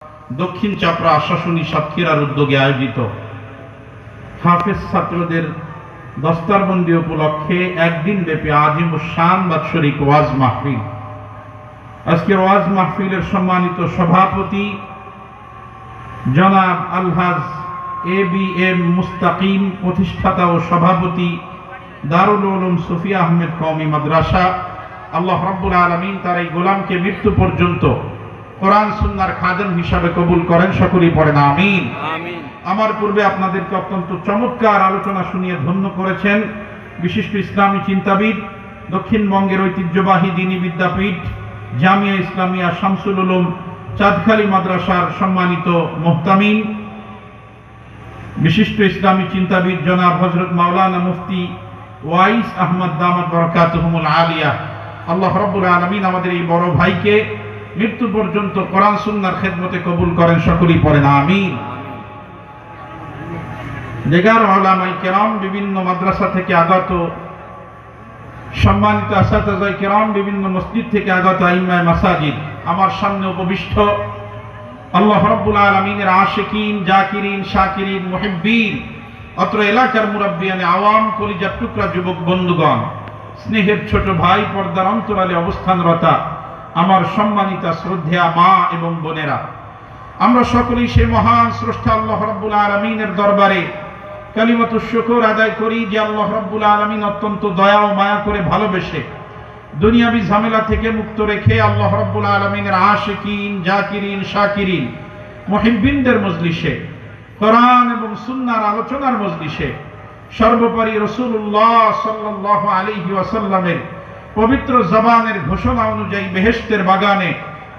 দক্ষিণ চাপড়া আশাশুনি সাতক্ষীরার উদ্যোগে আয়োজিত হাফেজ ছাত্রদের দস্তারবন্দি উপলক্ষে একদিন ব্যাপী আজিমুস শান বাৎসরিক ওয়াজ মাহফিল। আজকের ওয়াজ মাহফিলের সম্মানিত সভাপতি জনাব আলহাজ ABM মুস্তাকিম, প্রতিষ্ঠাতা ও সভাপতি দারুল উলুম সুফিয়া আহমেদ কওমি মাদ্রাসা। আল্লাহ রাব্বুল আলামিন তার এই গোলামকে মৃত্যু পর্যন্ত কোরআন সুন্নাহর খাদেম হিসাবে কবুল করেন, সকলেই পড়েন আমিন। আমার পূর্বে আপনাদেরকে অত্যন্ত চমৎকার আলোচনা শুনিয়ে ধন্য করেছেন বিশিষ্ট ইসলামী চিন্তাবিদ, দক্ষিণবঙ্গের ঐতিহ্যবাহী দ্বীনী বিদ্যাপীঠ জামিয়া ইসলামিয়া শামসুল উলুম চাঁদখালী মাদ্রাসার সম্মানিত মুহতামিম, বিশিষ্ট ইসলামী চিন্তাবিদ জনাব হযরত মাওলানা মুফতি ওয়াইস আহমদ দামাত বরকাতুহুমুল আলিয়া। আল্লাহ রাব্বুল আলামিন আমাদের এই বড় ভাইকে মৃত্যু পর্যন্ত কোরআন সুন্নাহর খেদমতে কবুল করেন, সকলেই পড়েন আমিন। নেগার উলামায়ে কেরাম, বিভিন্ন মাদ্রাসা থেকে আগত সম্মানিত আসাতিজায়ে কেরাম, বিভিন্ন মসজিদ থেকে আগত আইম্মায়ে মাসাজিদ, আমার সামনে উপবিষ্ট আল্লাহ রাব্বুল আলামিনের আশিকিন, জাকিরিন, শাকিরিন, মুহিব্বিন, অত্র এলাকার মুরাব্বিয়ানে আওয়াম, কলিজার টুকরা যুবক বন্ধুগণ, স্নেহের ছোট ভাই, পর্দার অন্তরালে অবস্থানরতা আমার সম্মানিতা শ্রদ্ধেয়া মা এবং বোনেরা, আমরা সকলেই সেই মহান স্রষ্টা আল্লাহ রাব্বুল আলামিনের দরবারে কালিমাতুশ শুকর আদায় করি যে আল্লাহ রাব্বুল আলামিন অত্যন্ত দয়া ও মায়া করে ভালোবেসে দুনিয়াবি ঝামেলা থেকে মুক্ত রেখে আল্লাহ রাব্বুল আলামিনের আশিকিন, জাকিরিন, শাকিরিন, মুহিব্বিনদের মজলিসে, কোরআন এবং সুন্নাহর আলোচনার মজলিসে সর্বোপরি রাসূলুল্লাহ সাল্লাল্লাহু আলাইহি ওয়াসাল্লামের পবিত্র জবানের ঘোষণা অনুযায়ী বেহেশতের বাগানে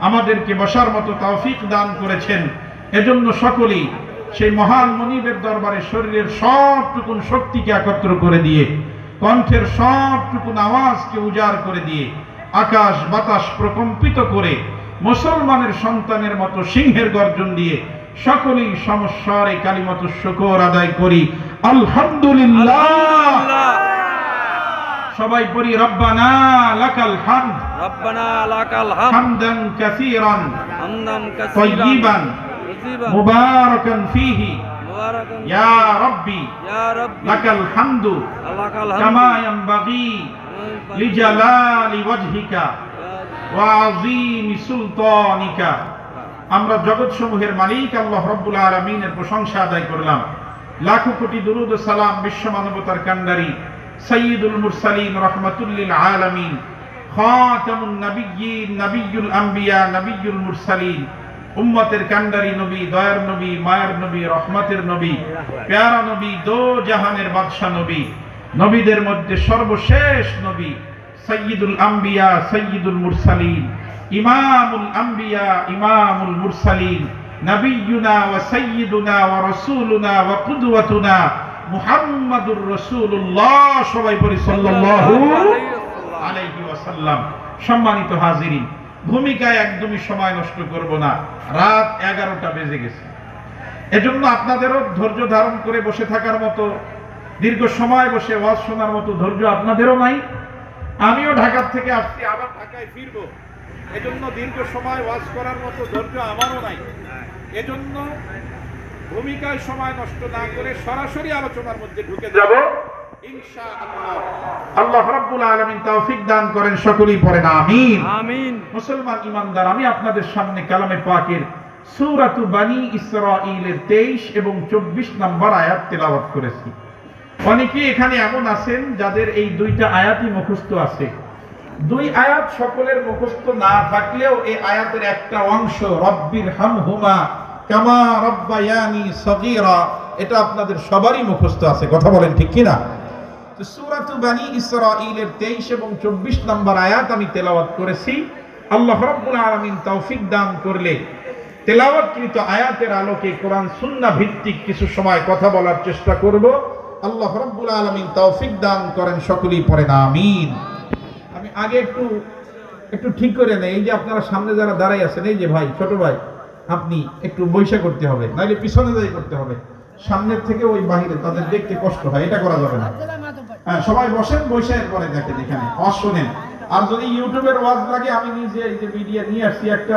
আমাদেরকে বসার মতো তৌফিক দান করেছেন। এজন্য সকলেই সেই মহান মনিবের দরবারে শরীরের সবটুকুন শক্তিকে একত্র করে দিয়ে, কণ্ঠের সবটুকুন আওয়াজকে উজাড় করে দিয়ে, আকাশ বাতাস প্রকম্পিত করে মুসলমানের সন্তানের মতো সিংহের গর্জন দিয়ে সকলেই সমস্বরে কালিমাতুশ শুকর আদায় করি আলহামদুলিল্লাহ। সবাই পড়ি রব্বানা লাকাল হামদ, রব্বানা লাকাল হামদ হামদান কাসীরান হামদান তাইয়িবান মুবারাকান ফীহি মুবারাকান ইয়া রাব্বি ইয়া রাব্বি লাকাল হামদু লাকাল কামা হামদ ইয়ানবাগি লিজালালি ওয়াজহিকা ওয়া আযীমি সুলতানিকা। আমরা জগৎসমূহের মালিক আল্লাহ রাব্বুল আলামিনের প্রশংসা আদায় করলাম। লাখো কোটি দুরূদ ও সালাম বিশ্ব মানবতার কান্ডারি সাইয়্যিদুল মুরসালিন রাহমাতুল লিল আলামিন, খাতামুন নবিয়্যিন, নবিয়্যুল আম্বিয়া, নবিয়্যুল মুরসালিন, উম্মতের কান্ডারি নবী, দয়ার নবী, মায়ের নবী, রহমতের নবী, প্যারা নবী, দো জাহানের বাদশা নবী, নবীদের মধ্যে সর্বশেষ নবী, সাইয়্যিদুল আম্বিয়া, সাইয়্যিদুল মুরসালিন, ইমামুল আম্বিয়া, ইমামুল মুরসালিন, নবিয়্যুনা ওয়া সাইয়্যিদুনা ওয়া রাসূলুনা ওয়া কুদওয়াতুনা মুহাম্মাদুর রাসূলুল্লাহ। সবাই পড়ি সাল্লাল্লাহু আলাইহি ওয়াসাল্লাম। সম্মানিত হাজিরিন, ভূমিকায় একদমই সময় নষ্ট করব না, রাত 11টা বেজে গেছে। এজন্য আপনাদেরও ধৈর্য ধারণ করে বসে থাকার মতো, দীর্ঘ সময় বসে ওয়াজ শোনার মতো ধৈর্য আপনাদেরও নাই। আমিও ঢাকা থেকে আসছি, আবার ঢাকায় ফিরবো, এজন্য দীর্ঘ সময় ওয়াজ করার মতো ধৈর্য আমারও নাই। এজন্য ভূমিকায় সময় নষ্ট না করে সরাসরি আলোচনার মধ্যে ঢুকে যাব ইনশাআল্লাহ। আল্লাহ রাব্বুল আলামিন তৌফিক দান করেন, সকলেই পড়েন আমিন আমিন। মুসলমান ইমানদার, আমি আপনাদের সামনে কালামে পাকের সূরাতু বনী ইসরাঈলের 23 এবং 24 নম্বর আয়াত তেলাওয়াত করেছি। অনেকেই এখানে এমন আছেন যাদের এই দুইটা আয়াতই মুখস্থ আছে। দুই আয়াত সকলের মুখস্থ না থাকলেও এই আয়াতের একটা অংশ, রব্বির হামহুমা কামা রাব্বায়ানি সগীরা, এটা আপনাদের সবারই মুখস্থ আছে। কথা বলেন ঠিক কি না? তো সূরাতু বনী ইসরাঈলের 23 এবং 24 নম্বর আয়াত আমি তেলাওয়াত করেছি। আল্লাহ রাব্বুল আলামিন তৌফিক দান করলে তেলাওয়াতকৃত আয়াতের আলোকে কোরআন সুন্নাহ ভিত্তিক কিছু সময় কথা বলার চেষ্টা করব। আল্লাহ রাব্বুল আলামিন তৌফিক দান করেন, সকলেই পড়েন আমিন। আমি আগে একটু ঠিক করে নেই, এই যে আপনারা সামনে যারা দাঁড়াই আছেন, এই যে ভাই, ছোট ভাই, আপনি একটু বৈশা করতে হবে, নাইলে পিছনে যাই করতে হবে, সামনের থেকে ওই বাহিরে, তাদের দেখতে কষ্ট হয়, এটা করা যাবে না। হ্যাঁ, সবাই বসেন, বৈশা এরপরে দেখেন এখানে ওয়াজ শোনেন। আর যদি ইউটিউবের ওয়াজ লাগে, আমি নিজে এই যে মিডিয়া নিয়ে আসছি একটা,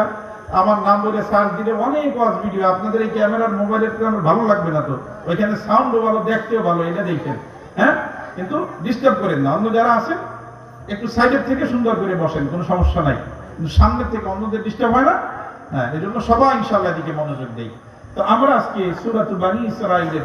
আমার নাম বলে সার্চ দিলে অনেক ওয়াজ ভিডিও। আপনাদের এই ক্যামেরার মোবাইলের আমার ভালো লাগবে না তো, ওইখানে সাউন্ডও ভালো, দেখতেও ভালো, এটা দেখেন। হ্যাঁ, কিন্তু ডিস্টার্ব করেন না। অন্য যারা আছেন একটু সাইডের থেকে সুন্দর করে বসেন, কোনো সমস্যা নাই, কিন্তু সামনের থেকে অন্যদের ডিস্টার্ব হয় না। হ্যাঁ, এই জন্য সবাই ইনশাআল্লাহ এদিকে মনোযোগ দেই। তো আমরা আজকে সূরাতুল বানী ইসরাঈলের